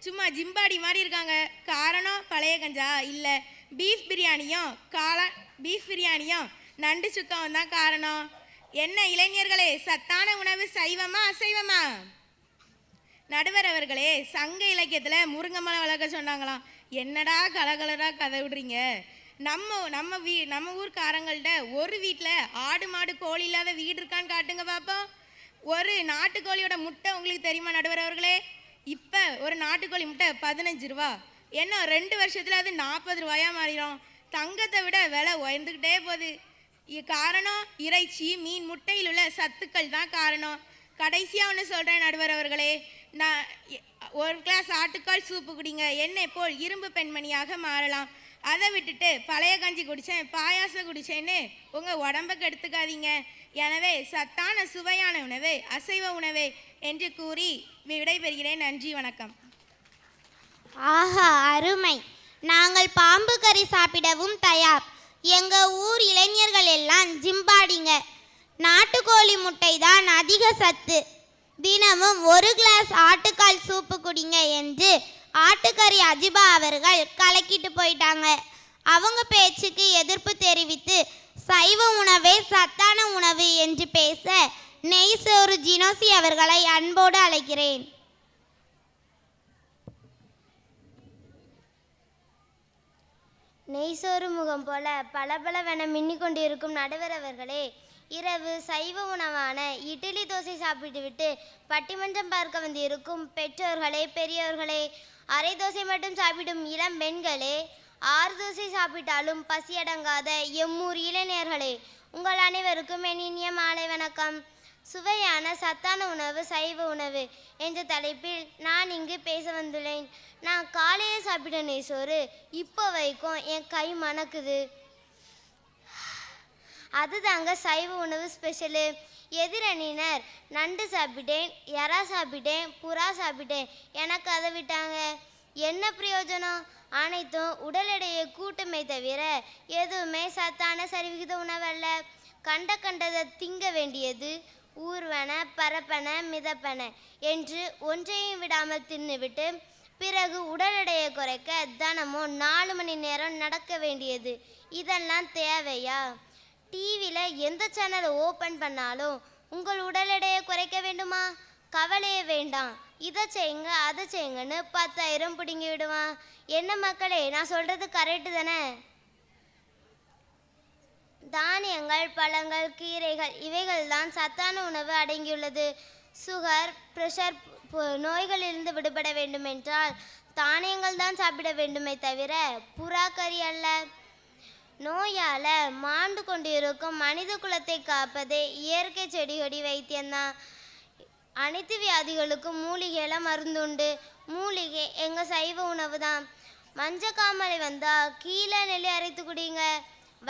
சும்மா ஜிம்பாடி மாதிரி இருக்காங்க. காரணம் பழைய கஞ்சா இல்லை, பீஃப் பிரியாணியும் நண்டு சுக்கம் தான் காரணம். என்ன இளைஞர்களே, சத்தான உணவு சைவமா அசைவமா? நடுவர் அவர்களே, சங்க இலக்கியத்தில் முருங்கமலை வளர்க்க சொன்னாங்களாம். என்னடா கலகலராக கதை விடுறீங்க? நம்ம ஊர்க்காரங்கள்ட்ட ஒரு வீட்டில் ஆடு மாடு கோழி இல்லாத வீடு இருக்கான்னு காட்டுங்க பார்ப்போம். ஒரு நாட்டுக்கோழியோட முட்டை உங்களுக்கு தெரியுமா நடுவர் அவர்களே? இப்போ ஒரு நாட்டுக்கோழி முட்டை 15 ரூபா. என்ன 2 வருஷத்தில் அது 40 ரூபாயாக மாறிடும். தங்கத்தை விட விலை உயர்ந்துக்கிட்டே போகுது. காரணம் இறைச்சி, மீன், முட்டையில் உள்ள சத்துக்கள் தான் காரணம். கடைசியாக ஒன்று சொல்கிறேன் நடுவர் அவர்களே, நான் ஒரு கிளாஸ் ஆட்டுக்கால் சூப்பு குடிங்க, என்னை போல் இரும்பு பெண்மணியாக மாறலாம். அதை விட்டுட்டு பழைய கஞ்சி குடித்தேன், பாயாசம் குடித்தேன்னு உங்கள் உடம்புக்கு எடுத்துக்காதீங்க. எனவே சத்தான சுவையான உணவு அசைவ உணவு என்று கூறி விடைபெறுகிறேன். நன்றி, வணக்கம். ஆஹா, அருமை! நாங்கள் பாம்பு கறி சாப்பிடவும் தயார். எங்கள் ஊர் இளைஞர்கள் எல்லாம் ஜிம்பாடிங்க. நாட்டுக்கோழி முட்டை தான் அதிக சத்து. தினமும் ஒரு கிளாஸ் ஆட்டுக்கால் சூப்பு குடிங்க என்று ஆட்டுக்கறி அஜிபா அவர்கள் கலக்கிட்டு போயிட்டாங்க. அவங்க பேச்சுக்கு எதிர்ப்பு தெரிவித்து சைவ உணவே சத்தான உணவு என்று பேச நெய்சோறு ஜினோசி அவர்களை அன்போடு அழைக்கிறேன். நெய்சோறு முகம் போல பளபளவென மின்னிக்கொண்டிருக்கும் நடுவர் அவர்களே, இரவு சைவ உணவான இட்லி தோசை சாப்பிட்டுவிட்டு பட்டிமன்றம் பார்க்க வந்து இருக்கும் பெற்றோர்களே, பெரியோர்களே, அரை தோசை மட்டும் சாப்பிடும் இளம் பெண்களே, 6 தோசை சாப்பிட்டாலும் பசியடங்காத எம்மூர் இளைஞர்களே, உங்கள் அனைவருக்கும் என் இனிய மாலை வணக்கம். சுவையான சத்தான உணவு சைவ உணவு என்ற தலைப்பில் நான் இங்கு பேச வந்துள்ளேன். நான் காலையில் சாப்பிட்ட நெய்சோறு இப்போ வரைக்கும் என் கை மணக்குது. அதுதாங்க சைவ உணவு ஸ்பெஷலு. எதிரணியினர் நண்டு சாப்பிட்டேன், எறா சாப்பிட்டேன், புறா சாப்பிட்டேன், எனக்கு அதை விட்டாங்க. என்ன பிரயோஜனம்? அனைத்தும் உடல் எடையை கூட்டுமே தவிர எதுவுமே சத்தான சரிவிகித உணவல்ல. கண்டதை திங்க வேண்டியது, ஊர்வன பரப்பன மிதப்பன என்று ஒன்றையும் விடாமல் தின்னுவிட்டு பிறகு உடல் எடையை குறைக்க தினமும் 4 மணி நேரம் நடக்க வேண்டியது. இதெல்லாம் தேவையா? டிவியில் எந்த சேனலை ஓப்பன் பண்ணாலும் உங்கள் உடல் எடையை குறைக்க வேண்டுமா? கவலையே வேண்டாம், இதை செய்யுங்க அதை செய்யுங்கன்னு 10,000 பிடுங்கி விடுவான். என்ன மக்களே, நான் சொல்கிறது கரெக்டு தானே? தானியங்கள், பழங்கள், கீரைகள் இவைகள் தான் சத்தான உணவு அடங்கியுள்ளது. சுகர், ப்ரெஷர் நோய்களிலிருந்து விடுபட வேண்டுமென்றால் தானியங்கள் தான் சாப்பிட வேண்டுமே தவிர புறாக்கறி அல்ல. நோயால் மாண்டு கொண்டிருக்கும் மனித குலத்தை காப்பதே இயற்கை செடிகொடி வைத்தியம்தான். அனைத்து வியாதிகளுக்கும் மூலிகையில் மருந்துண்டு. மூலிகை எங்கள் சைவ உணவு தான். மஞ்சக்காமலை வந்தால் கீழே நெல்லி அரைத்து குடிங்க,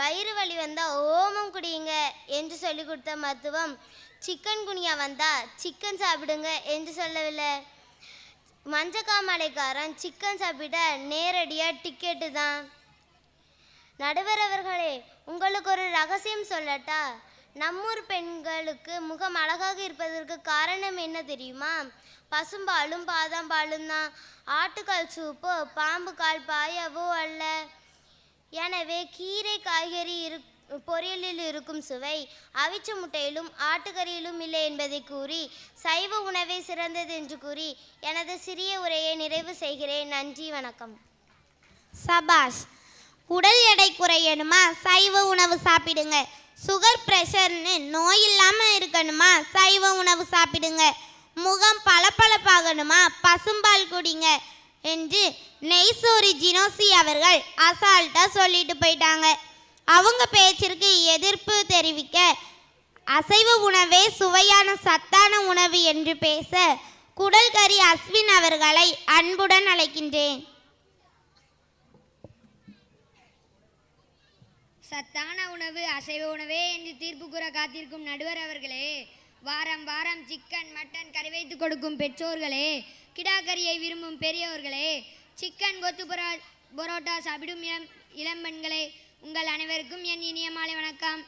வயிறு வலி வந்தால் ஓமம் குடியுங்க என்று சொல்லி கொடுத்த மருத்துவம் சிக்கன் குனியா வந்தால் சிக்கன் சாப்பிடுங்க என்று சொல்லவில்லை. மஞ்சக்காமலைக்காரன் சிக்கன் சாப்பிட நேரடியாக டிக்கெட்டு தான். நடுவர் அவர்களே, உங்களுக்கு ஒரு ரகசியம் சொல்லட்டா? நம்மூர் பெண்களுக்கு முகம் அழகாக இருப்பதற்கு காரணம் என்ன தெரியுமா? பசும்பாலும் பாதாம்பாலும் தான். ஆட்டுக்கால் சூப்போ பாம்பு கால் பாயாவோ அல்ல. எனவே கீரை காய்கறி பொரியலில் இருக்கும் சுவை அவிச்ச முட்டையிலும் ஆட்டுக்கறியிலும் இல்லை என்பதை கூறி சைவ உணவே சிறந்தது என்று கூறி எனது சிறிய உரையை நிறைவு செய்கிறேன். நன்றி, வணக்கம். சபாஷ்! உடல் எடை குறையணுமா? சைவ உணவு சாப்பிடுங்க. சுகர், ப்ரெஷர்னு நோய் இல்லாமல் இருக்கணுமா? சைவ உணவு சாப்பிடுங்க. முகம் பளபளப்பாகணுமா? பசும்பால் குடிங்க என்று நெய்சோறு ஜினோசி அவர்கள் அசால்ட்டாக சொல்லிட்டு போயிட்டாங்க. அவங்க பேச்சிற்கு எதிர்ப்பு தெரிவிக்க அசைவ உணவே சுவையான சத்தான உணவு என்று பேச குடல்கறி அஸ்வின் அவர்களை அன்புடன் அழைக்கின்றேன். சத்தான உணவு அசைவ உணவே என்று தீர்ப்பு கூற காத்திருக்கும் நடுவர் அவர்களே, வாரம் வாரம் சிக்கன் மட்டன் கறி வைத்து கொடுக்கும் பெற்றோர்களே, கிடாக்கறியை விரும்பும் பெரியோர்களே, சிக்கன் கொத்து பரோட்டா சாப்பிடும் இளம்பெண்களே, உங்கள் அனைவருக்கும் என் இனிய மாலை வணக்கம்.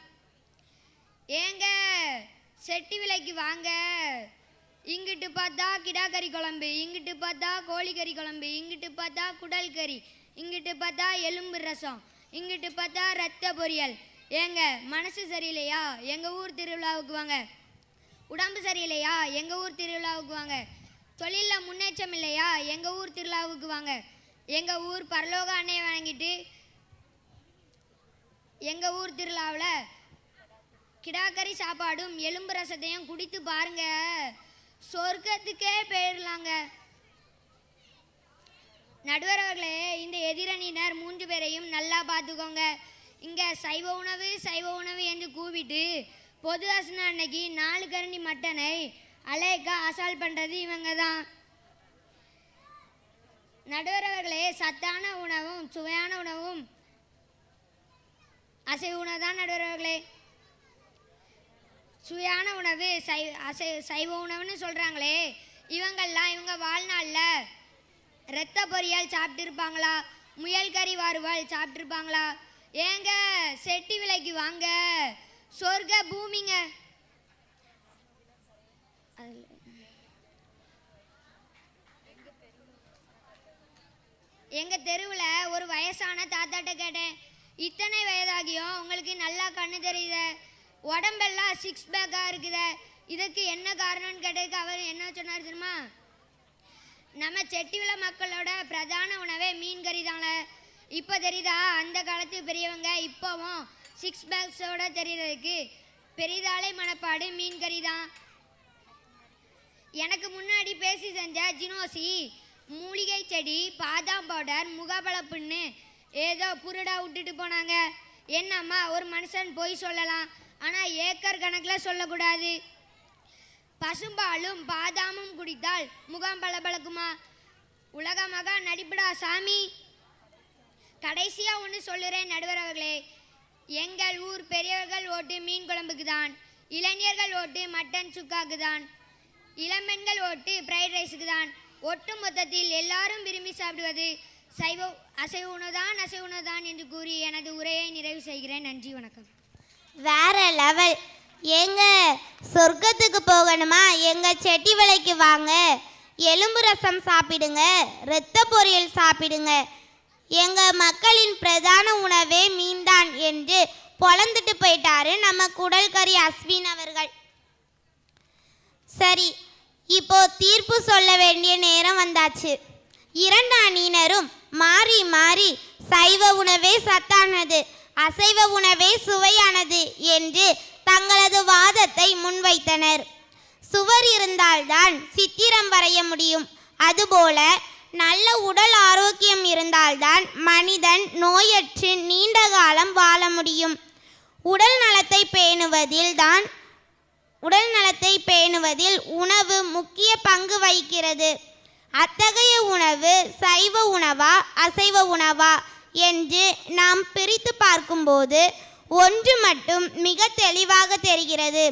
ஏங்க செட்டி விலைக்கு வாங்க, இங்கிட்டு பார்த்தா கிடாக்கறி குழம்பு, இங்கிட்டு பார்த்தா கோழிக்கறி குழம்பு, இங்கிட்டு பார்த்தா குடல் கறி, இங்கிட்டு பார்த்தா எலும்பு ரசம், இங்கிட்டு பார்த்தா ரத்த பொரியல். ஏங்க மனசு சரியில்லையா எங்கள் ஊர் திருவிழாவுக்கு வாங்க. உடம்பு சரியில்லையா எங்கள் ஊர் திருவிழாவுக்கு வாங்க. தொழிலில் முன்னேற்றம் இல்லையா எங்கள் ஊர் திருவிழாவுக்கு வாங்க. எங்கள் ஊர் பரலோக அன்னையை வணங்கிட்டு எங்கள் ஊர் திருவிழாவில் கிடாக்கறி சாப்பாடும் எலும்பு ரசத்தையும் குடித்து பாருங்க, சொர்க்கத்துக்கே போயிடலாங்க. நடுவர் அவர்களே, இந்த எதிரணியினர் 3 பேரையும் நல்லா பார்த்துக்கோங்க. இங்கே சைவ உணவு என்று கூப்பிட்டு பொது அசன அன்னைக்கு 4 கரண்டி மட்டனை அலேக்கா அசால் பண்ணுறது இவங்க தான். நடுவர் அவர்களே, சத்தான உணவும் சுவையான உணவும் அசைவ உணவு தான். நடுவர் அவர்களே, சுவையான உணவு சைவ உணவுன்னு சொல்கிறாங்களே, இவங்க வாழ்நாளில் இரத்த பொரியல் சாப்பிட்டுருப்பாங்களா, முயல் கறி வறுவல் சாப்பிட்ருப்பாங்களா? ஏங்க செட்டி விலைக்கு வாங்க, சொர்க்க பூமிங்க. எங்கள் தெருவில் ஒரு வயசான தாத்தாட்ட கேட்டேன், இத்தனை வயதாகியும் உங்களுக்கு நல்லா கண்ணு தெரியுது, உடம்பெல்லாம் 6 பேக்காக இருக்குது, இதுக்கு என்ன காரணம்னு கேட்டதுக்கு அவர் என்ன சொன்னார் தெரியுமா? நம்ம செட்டிவில மக்களோட பிரதான உணவே மீன் கறி தானே. இப்போ தெரியுதா, அந்த காலத்து பெரியவங்க இப்போவும் 6 பேக்ஸோட தெரியறதுக்கு பெரிதாலை மனப்பாடு மீன் கறி தான். எனக்கு முன்னாடி பேசி செஞ்ச ஜினோசி மூலிகை செடி, பாதாம் பவுடர், முகபலப்புன்னு ஏதோ புருடா விட்டுட்டு போனாங்க. என்னம்மா, ஒரு மனுஷன் போய் சொல்லலாம், ஆனால் ஏக்கர் கணக்கில் சொல்லக்கூடாது. பசும்பாலும் பாதாமும் குடித்தால் முகம் பளபளக்குமா? உலகமாக நடிப்புடா சாமி. கடைசியாக ஒன்று சொல்லுறேன் நடுவர் அவர்களே, எங்கள் ஊர் பெரியவர்கள் ஓட்டு மீன் குழம்புக்கு தான், இளைஞர்கள் ஓட்டு மட்டன் சுக்காக்கு தான், இளம்பெண்கள் ஓட்டு ஃப்ரைட் ரைஸுக்கு தான். ஒட்டு மொத்தத்தில் எல்லாரும் விரும்பி சாப்பிடுவது அசைவ உணவு தான் என்று கூறி எனது உரையை நிறைவு செய்கிறேன். நன்றி, வணக்கம். வேற லெவல். ஏங்க சொர்க்கத்துக்கு போகணுமா? எங்கள் செட்டி விலைக்கு வாங்க, எலும்பு ரசம் சாப்பிடுங்க, இரத்த பொரியல் சாப்பிடுங்க. எங்கள் மக்களின் பிரதான உணவே மீன்தான் என்று பொழந்துட்டு போயிட்டாரு நம்ம குடல் கறி அஸ்வின் அவர்கள். சரி, இப்போ தீர்ப்பு சொல்ல வேண்டிய நேரம் வந்தாச்சு. 2 அணியினரும் மாறி மாறி சைவ உணவே சத்தானது, அசைவ உணவே சுவையானது என்று தங்களது வாதத்தை முன்வைத்தனர். சுவர் இருந்தால்தான் சித்திரம் வரைய முடியும். அதுபோல நல்ல உடல் ஆரோக்கியம் இருந்தால்தான் மனிதன் நோயற்று நீண்ட காலம் வாழ முடியும். உடல் நலத்தை பேணுவதில் உணவு முக்கிய பங்கு வகிக்கிறது. அத்தகைய உணவு சைவ உணவா அசைவ உணவா என்று நாம் பிரித்து பார்க்கும்போது ஒன்று மட்டும் மிக தெளிவாக தெரிகிறது.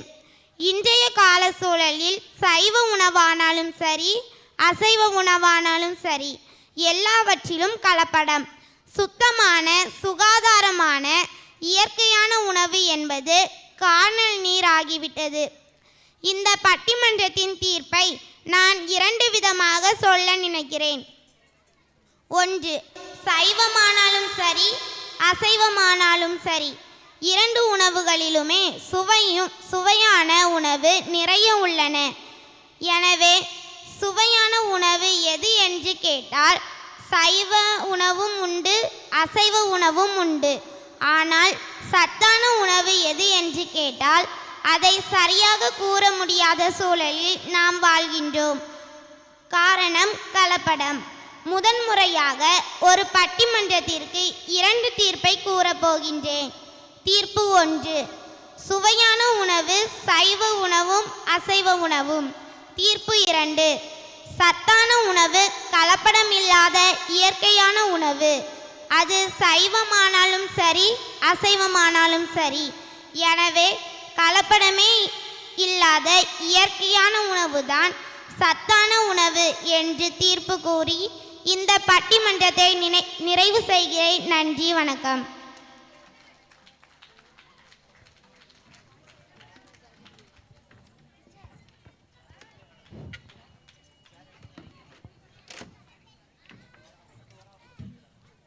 இன்றைய கால சூழலில் சைவ உணவானாலும் சரி அசைவ உணவானாலும் சரி எல்லாவற்றிலும் கலப்படம். சுத்தமான சுகாதாரமான இயற்கையான உணவு என்பது காணல் நீர் ஆகிவிட்டது. இந்த பட்டிமன்றத்தின் தீர்ப்பை நான் 2 விதமாக சொல்ல நினைக்கிறேன். 1, சைவமானாலும் சரி அசைவமானாலும் சரி 2 உணவுகளிலுமே சுவையான உணவு நிறைய உள்ளன. எனவே சுவையான உணவு எது என்று கேட்டால் சைவ உணவும் உண்டு, அசைவ உணவும் உண்டு. ஆனால் சத்தான உணவு எது என்று கேட்டால் அதை சரியாக கூற முடியாத சூழலில் நாம் வாழ்கின்றோம். காரணம் கலப்படம். முதன்முறையாக ஒரு பட்டிமன்றத்திற்கு 2 தீர்ப்பை கூறப்போகின்றேன். தீர்ப்பு 1, சுவையான உணவு சைவ உணவும் அசைவ உணவும். தீர்ப்பு 2, சத்தான உணவு கலப்படம் இல்லாத இயற்கையான உணவு. அது சைவமானாலும் சரி அசைவமானாலும் சரி. எனவே கலப்படமே இல்லாத இயற்கையான உணவுதான் சத்தான உணவு என்று தீர்ப்பு கூறி இந்த பட்டிமன்றத்தை நிறைவு செய்கிறேன். நன்றி, வணக்கம்.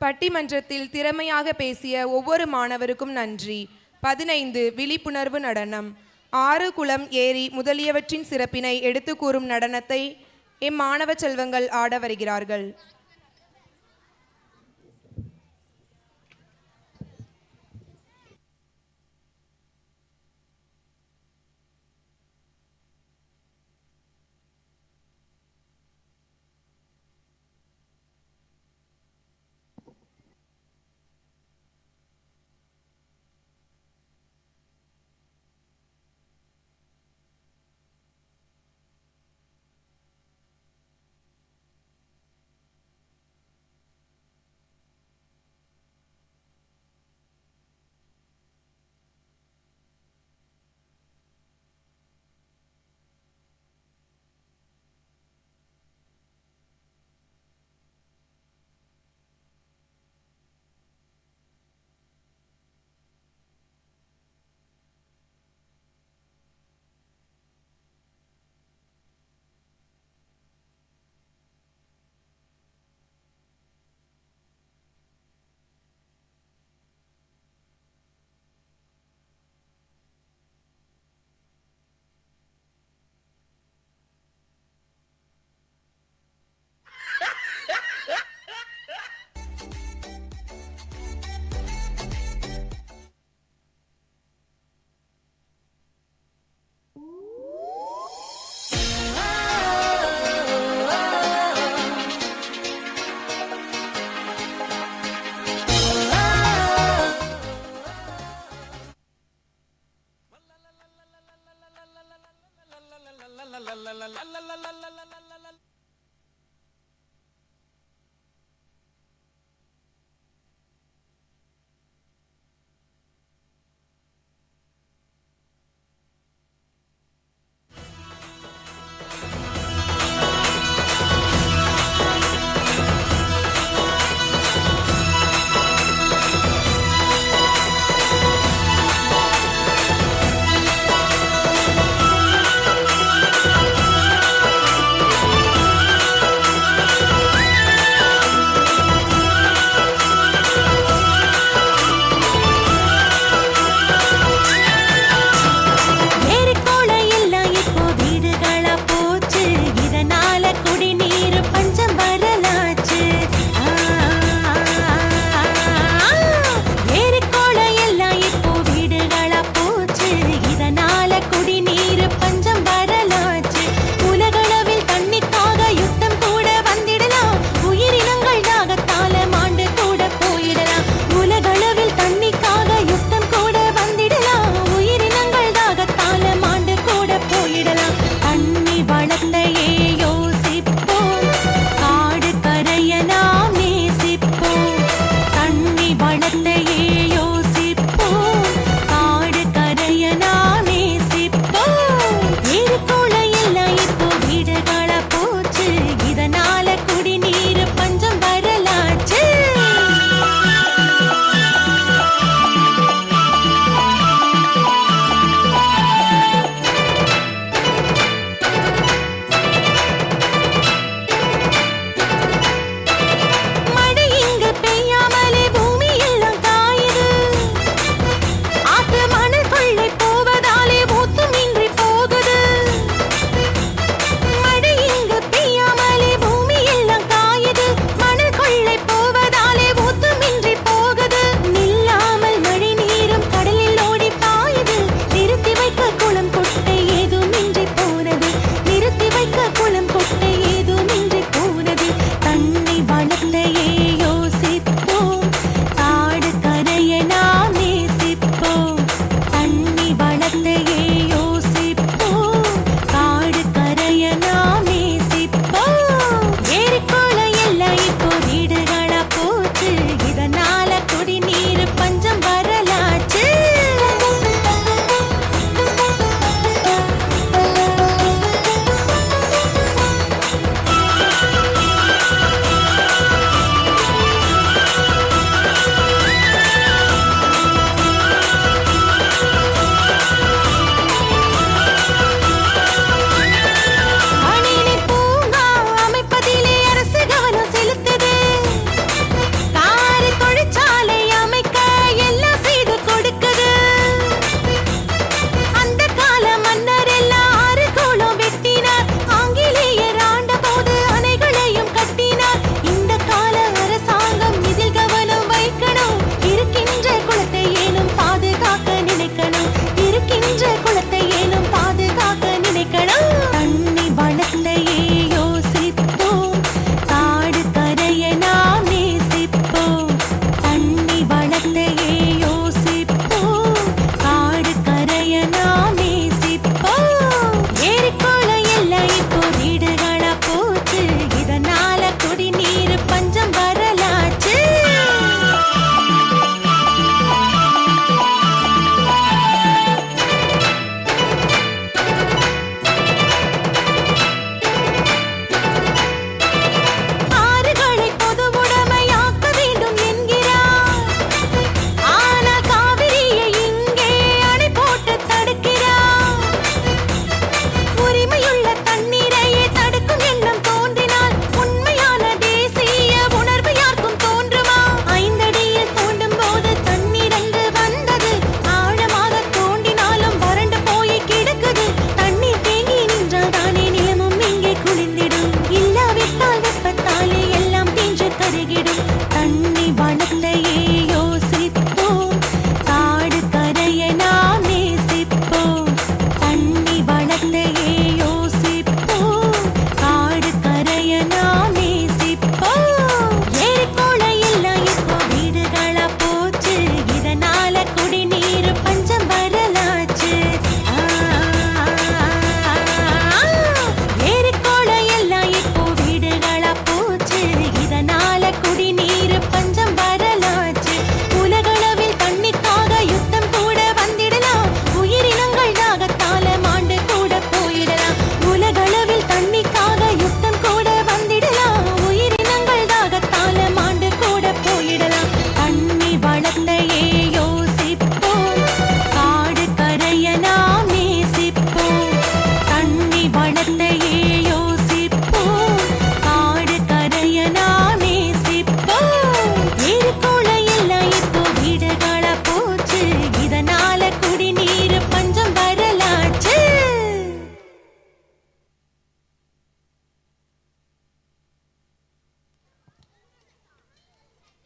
பட்டிமன்றத்தில் திறமையாக பேசிய ஒவ்வொரு மாணவருக்கும் நன்றி. 15 விழிப்புணர்வு நடனம். ஆறு குளம் ஏரி முதலியவற்றின் சிறப்பினை எடுத்து கூறும் நடனத்தை இம்மாணவ செல்வங்கள் ஆட வருகிறார்கள்.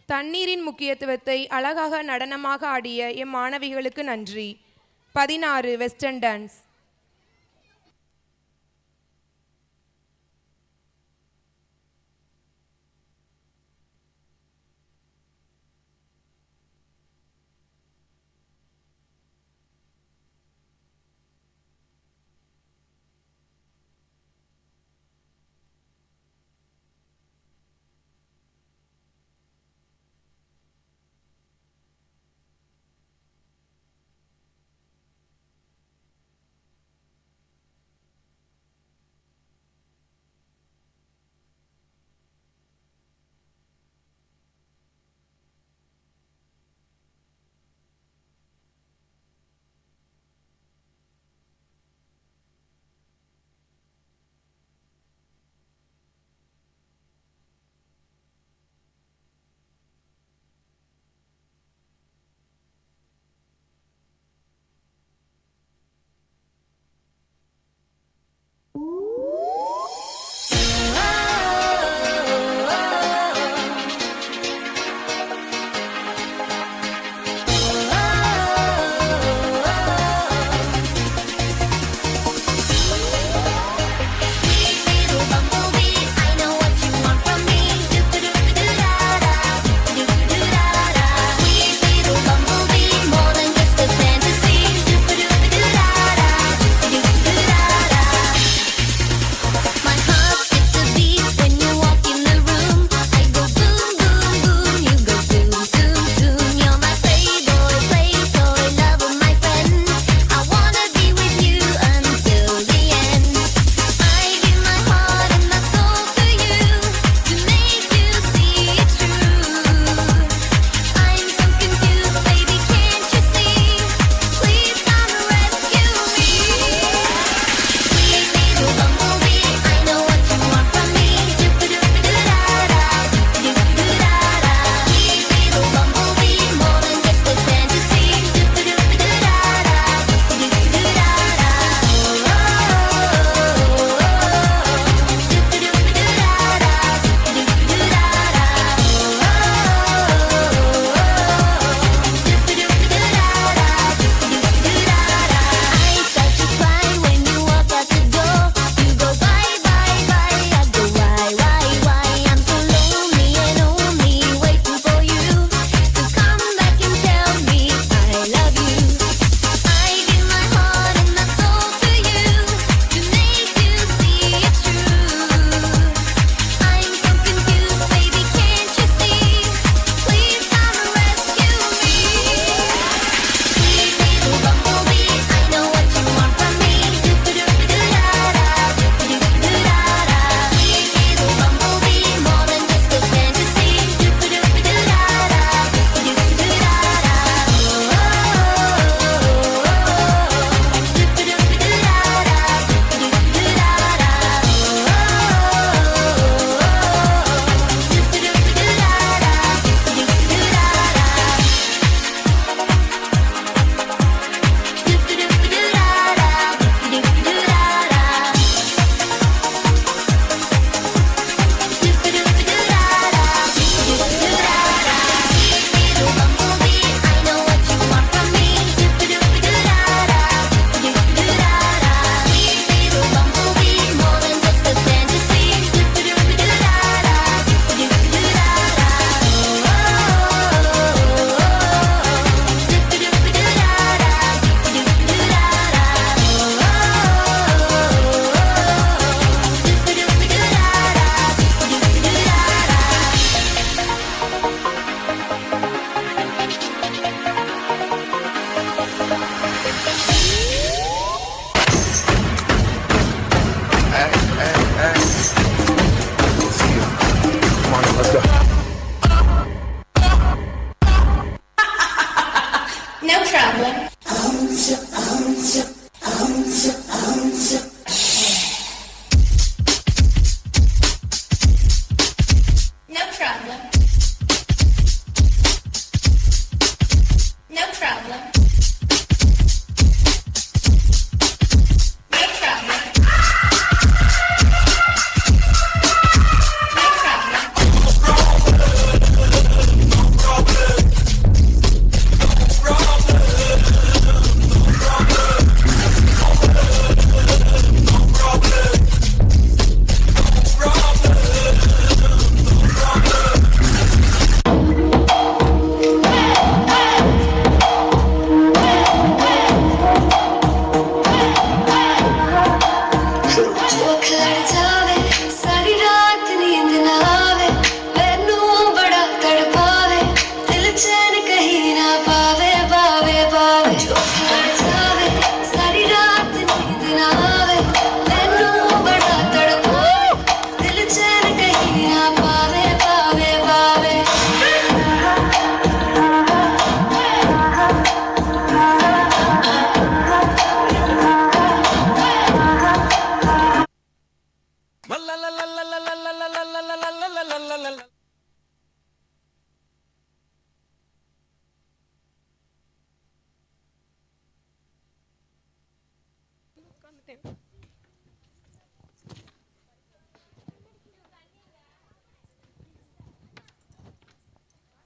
தண்ணீரின் முக்கியத்துவத்தை அழகாக நடனமாக ஆடிய மாணவிகளுக்கு நன்றி. 16 வெஸ்டர்ன் டான்ஸ்.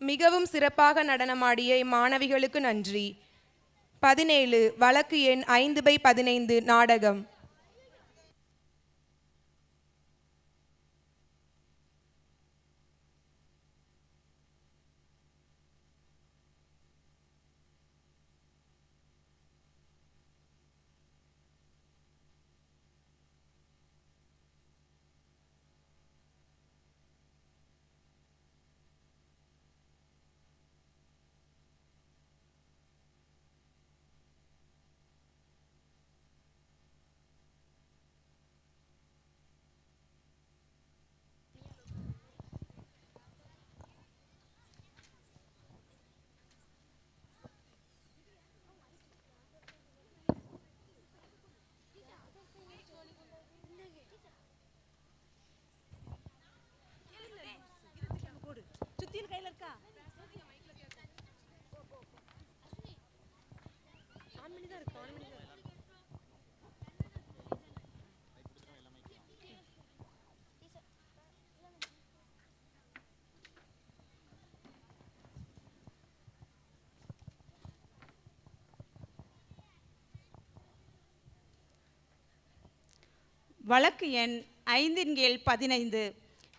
மிகவும் சிறப்பாக நடனமாடிய இம்மாணவிகளுக்கு நன்றி. 17 வழக்கு எண் 5/15 நாடகம். வழக்கு எண் 5/15.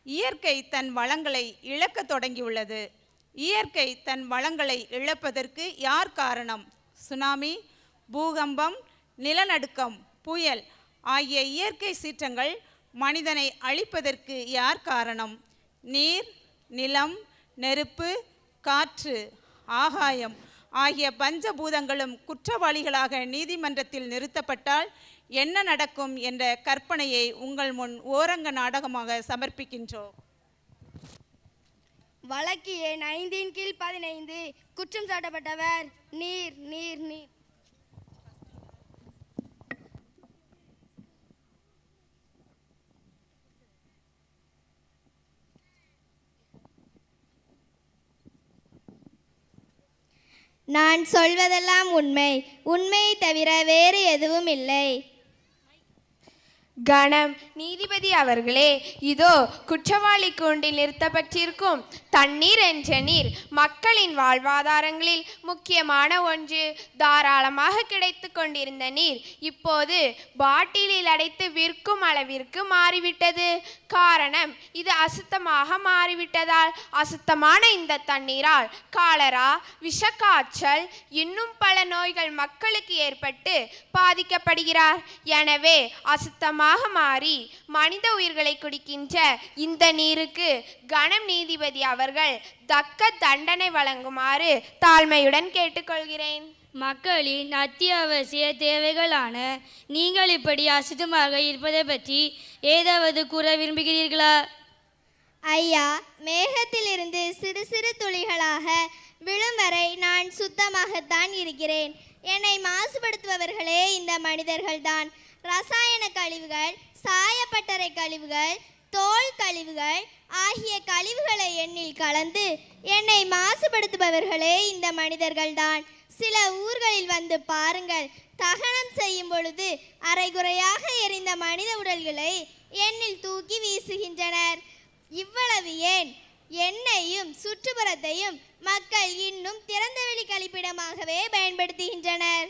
இயற்கை தன் வளங்களை இழக்கத் தொடங்கியுள்ளது. இயற்கை தன் வளங்களை இழப்பதற்கு யார் காரணம்? சுனாமி, பூகம்பம், நிலநடுக்கம், புயல் ஆகிய இயற்கை சீற்றங்கள் மனிதனை அழிப்பதற்கு யார் காரணம்? நீர், நிலம், நெருப்பு, காற்று, ஆகாயம் ஆகிய பஞ்சபூதங்களும் குற்றவாளிகளாக நீதிமன்றத்தில் நிறுத்தப்பட்டால் என்ன நடக்கும் என்ற கற்பனையை உங்கள் முன் ஓரங்க நாடகமாக சமர்ப்பிக்கின்றோம். வழக்கு எண் 5/15. குற்றம் சாட்டப்பட்டவர் நீர் நீர் நீர். நான் சொல்வதெல்லாம் உண்மை, உண்மையை தவிர வேறு எதுவும் இல்லை. கணம். நீதிபதி அவர்களே, இதோ குற்றவாளி கூண்டில் நிறுத்தப்பட்டிருக்கும் தண்ணீர் என்ற நீர் மக்களின் வாழ்வாதாரங்களில் முக்கியமான ஒன்று. தாராளமாக கிடைத்து கொண்டிருந்த நீர் இப்போது பாட்டிலில் அடைத்து விற்கும் அளவிற்கு மாறிவிட்டது. காரணம், இது அசுத்தமாக மாறிவிட்டதால். அசுத்தமான இந்த தண்ணீரால் காலரா, விஷக்காய்ச்சல், இன்னும் பல நோய்கள் மக்களுக்கு ஏற்பட்டு பாதிக்கப்படுகிறார். எனவே அசுத்தமாக மாறி மனித உயிர்களை குடிக்கின்ற இந்த நீருக்கு கணம் நீதிபதி அவர்கள் தக்க தண்டனை வழங்குமாறு தாழ்மையுடன் கேட்டுக்கொள்கிறேன். மக்களின் அத்தியாவசிய தேவைகளான நீங்கள் இப்படி அசுத்தமாக இருப்பதை பற்றி ஏதாவது கூற விரும்புகிறீர்களா? ஐயா, மேகத்திலிருந்து சிறு சிறு துளிகளாக விழும் வரை நான் சுத்தமாகத்தான் இருக்கிறேன். என்னை மாசுபடுத்துபவர்களே இந்த மனிதர்கள்தான். ரசாயன கழிவுகள், சாயப்பட்டறை கழிவுகள், தோல் கழிவுகள் ஆகிய கழிவுகளை எண்ணில் கலந்து என்னை மாசுபடுத்துபவர்களே இந்த மனிதர்கள்தான். சில ஊர்களில் வந்து பாருங்கள், தகனம் செய்யும் பொழுது அரைகுறையாக எரிந்த மனித உடல்களை எண்ணில் தூக்கி வீசுகின்றனர். இவ்வளவு ஏன்? எண்ணெயும் சுற்றுப்புறத்தையும் மக்கள் இன்னும் திறந்தவெளி கழிப்பிடமாகவே பயன்படுத்துகின்றனர்.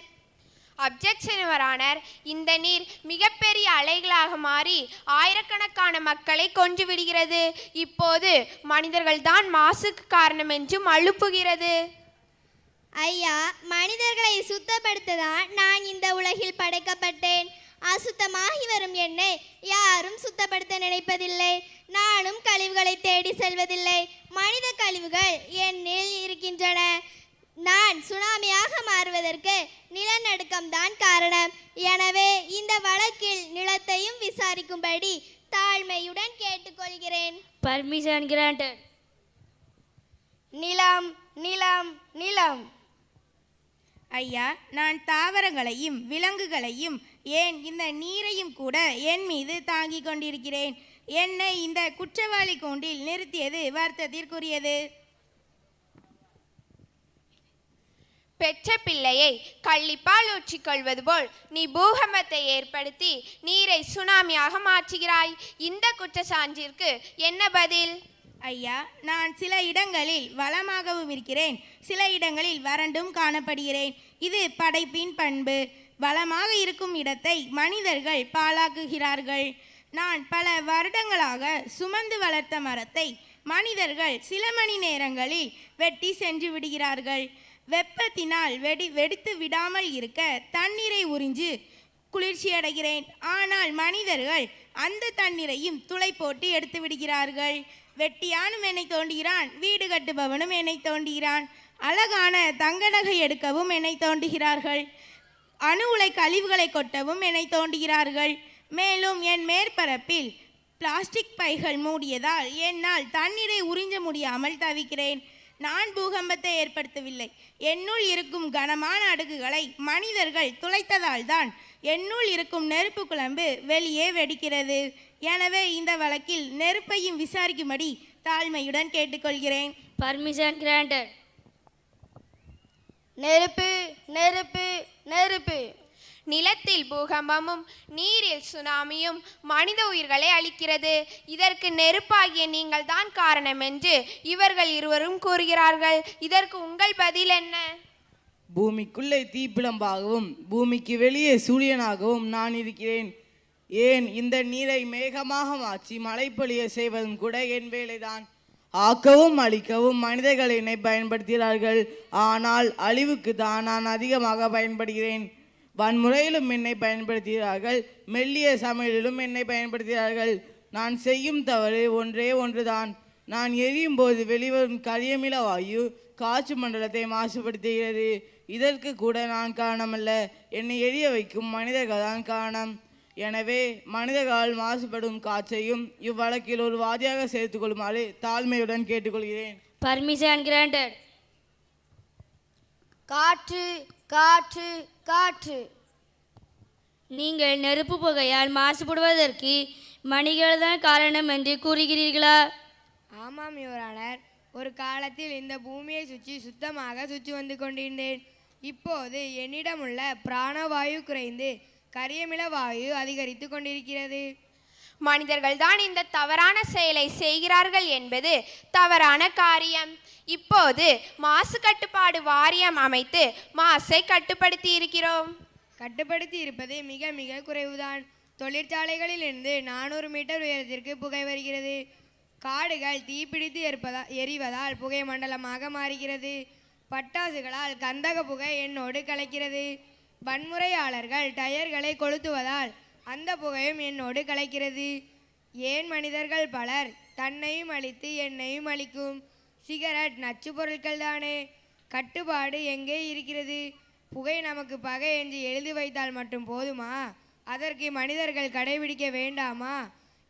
அப்ஜெக்ஷன் யுவர் ஆனர், இந்த நீர் மிகப்பெரிய அலைகளாக மாறி ஆயிரக்கணக்கான மக்களை கொன்று விடுகிறது. இப்போது மனிதர்கள்தான் மாசுக்கு காரணம் என்றும் அழுப்புகிறது. ஐயா, மனிதர்களை சுத்தப்படுத்ததான் நான் இந்த உலகில் படைக்கப்பட்டேன். அசுத்தமாகி வரும் என்னை யாரும் சுத்தப்படுத்த நினைப்பதில்லை. நானும் கழிவுகளை தேடி செல்வதில்லை. மனித கழிவுகள் என்னில் இருக்கின்றன. நான் சுனாமியாக மாறுவதற்கு நிலநடுக்கம்தான் காரணம். எனவே இந்த வழக்கில் நிலத்தையும் விசாரிக்கும்படி தாழ்மையுடன் கேட்டுக்கொள்கிறேன். Permission granted. நிலம் நிலம் நிலம். ஐயா, நான் தாவரங்களையும் விலங்குகளையும் ஏன் இந்த நீரையும் கூட என் மீது தாங்கிக் கொண்டிருக்கிறேன். என்னை இந்த குற்றவாளி கூண்டில் நிறுத்தியது வருத்தத்திற்குரியது. பெற்ற பிள்ளையை கள்ளிப்பால் ஊற்றிக்கொள்வது போல் நீ பூகம்பத்தை ஏற்படுத்தி நீரை சுனாமியாக மாற்றுகிறாய். இந்த குற்றச்சான்றிற்கு என்ன பதில்? ஐயா, நான் சில இடங்களில் வளமாகவும் இருக்கிறேன், சில இடங்களில் வறண்டும் காணப்படுகிறேன். இது படைப்பின் பண்பு. வளமாக இருக்கும் இடத்தை மனிதர்கள் பாழாக்குகிறார்கள். நான் பல வருடங்களாக சுமந்து வளர்த்த மரத்தை மனிதர்கள் சில மணி நேரங்களில் வெட்டி சென்று விடுகிறார்கள். வெப்பத்தினால் வெடித்து விடாமல் இருக்க தண்ணீரை உறிஞ்சு குளிர்ச்சி அடைகிறேன். ஆனால் மனிதர்கள் அந்த தண்ணீரையும் துளை போட்டு எடுத்து விடுகிறார்கள். வெட்டியானும் என்னை தோண்டுகிறான், வீடு கட்டுபவனும் என்னை தோண்டுகிறான், அழகான தங்க நகை எடுக்கவும் என்னை தோண்டுகிறார்கள், அணு உலை கழிவுகளை கொட்டவும் என்னை தோண்டுகிறார்கள். மேலும் என் மேற்பரப்பில் பிளாஸ்டிக் பைகள் மூடியதால் என்னால் தண்ணீரை உறிஞ்ச முடியாமல் தவிக்கிறேன். நான் பூகம்பத்தை ஏற்படுத்தவில்லை. என்னுள் இருக்கும் கனமான அடுக்குகளை மனிதர்கள் துளைத்ததால் தான் என்னுள் இருக்கும் நெருப்பு குழம்பு வெளியே வெடிக்கிறது. எனவே இந்த வழக்கில் நெருப்பையும் விசாரிக்கும்படி தாழ்மையுடன் கேட்டுக்கொள்கிறேன். Permission granted. நெருப்பு நெருப்பு நெருப்பு. நிலத்தில் பூகம்பமும் நீரில் சுனாமியும் மனித உயிர்களை அளிக்கிறது. இதற்கு நெருப்பாகிய நீங்கள் தான் காரணம் என்று இவர்கள் இருவரும் கூறுகிறார்கள். இதற்கு உங்கள் பதில் என்ன? பூமிக்குள்ளே தீப்பிழம்பாகவும் பூமிக்கு வெளியே சூரியனாகவும் நான் இருக்கிறேன். ஏன் இந்த நீரை மேகமாக மாற்றி மழை பொழிய செய்வதும் கூட என் வேலைதான். ஆக்கவும் அழிக்கவும் மனிதர்கள் என்னை பயன்படுத்துகிறார்கள். ஆனால் அழிவுக்கு தான் நான் அதிகமாக பயன்படுகிறேன். வன்முறையிலும் என்னை பயன்படுத்துகிறார்கள், மெல்லிய சமையலிலும் என்னை பயன்படுத்துகிறார்கள். நான் செய்யும் தவறு ஒன்றே ஒன்றுதான். நான் எரியும் போது வெளிவரும் கரியமில வாயு காற்று மண்டலத்தை மாசுபடுத்துகிறது. இதற்கு கூட நான் காரணமல்ல, என்னை எரிய வைக்கும் மனிதர்கள் தான் காரணம். எனவே மனிதர்களால் மாசுபடும் காற்றையும் இவ்வழக்கில் ஒரு வாதியாக சேர்த்துக் கொள்ளுமாறு தாழ்மையுடன் கேட்டுக்கொள்கிறேன். Permission granted. காற்று காற்று காற்று. நீங்கள் நெருப்பு புகையால் மாசுபடுவதற்கு மனிதர்கள் தான் காரணம் என்று கூறுகிறீர்களா? ஆமாம் யுவரானர். ஒரு காலத்தில் இந்த பூமியை சுத்தமாக சுற்றி வந்து கொண்டிருந்தேன். இப்போது என்னிடமுள்ள பிராணவாயு குறைந்து கரியமில வாயு அதிகரித்து கொண்டிருக்கிறது. மனிதர்கள் தான் இந்த தவறான செயலை செய்கிறார்கள் என்பது தவறான காரியம். இப்போது மாசு கட்டுப்பாடு வாரியம் அமைத்து மாசை கட்டுப்படுத்தி இருக்கிறோம். கட்டுப்படுத்தி இருப்பது மிக மிக குறைவுதான். தொழிற்சாலைகளிலிருந்து 400 மீட்டர் உயரத்திற்கு புகை வருகிறது. காடுகள் தீப்பிடித்து எரிவதால் புகை மண்டலமாக மாறுகிறது. பட்டாசுகளால் கந்தக புகை என்னோடு கலக்கிறது. வன்முறையாளர்கள் டயர்களை கொளுத்துவதால் அந்த புகையும் என்னோடு கலக்கிறது. ஏன் மனிதர்கள் பலர் தன்னையும் அழித்து என்னையும் அழிக்கும். சிகரெட் நச்சு பொருட்கள் தானே. கட்டுப்பாடு எங்கே இருக்கிறது? புகை நமக்கு பகை என்று எழுதி வைத்தால் மட்டும் போதுமா? அதற்கு மனிதர்கள் கடைபிடிக்க வேண்டாமா?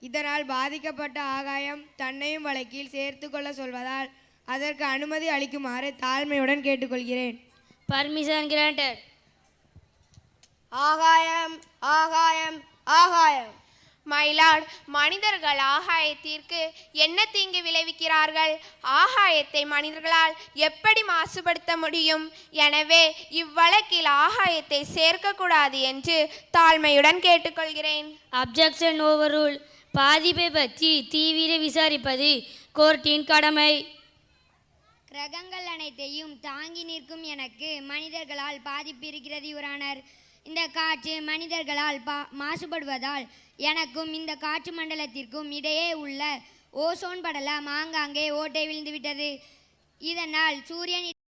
இதனால் பாதிக்கப்பட்ட ஆகாயம் தன்னையும் வழக்கில் சேர்த்து கொள்ள சொல்வதால் அதற்கு அனுமதி அளிக்குமாறு தாழ்மையுடன் கேட்டுக்கொள்கிறேன். Permission granted. ஆகாயம் ஆகாயம் ஆகாயம். மயிலாட், மனிதர்கள் ஆகாயத்திற்கு என்ன தீங்கு விளைவிக்கிறார்கள்? ஆகாயத்தை மனிதர்களால் எப்படி மாசுபடுத்த முடியும்? எனவே இவ்வழக்கில் ஆகாயத்தை சேர்க்கக்கூடாது என்று தாழ்மையுடன் கேட்டுக்கொள்கிறேன். அப்ஜெக்ஷன் ஓவர்ரூல். பாதிப்பை பற்றி தீவிர விசாரிப்பது கோர்ட்டின் கடமை. கிரகங்கள் அனைத்தையும் தாங்கி நிற்கும் எனக்கு மனிதர்களால் பாதிப்பு இருக்கிறது யுவரானர். இந்த காற்று மனிதர்களால் மாசுபடுவதால் எனக்கும் இந்த காற்று மண்டலத்திற்கும் இடையே உள்ள ஓசோன் படலம் ஆங்காங்கே ஓட்டை விழுந்துவிட்டது. இதனால் சூரியன்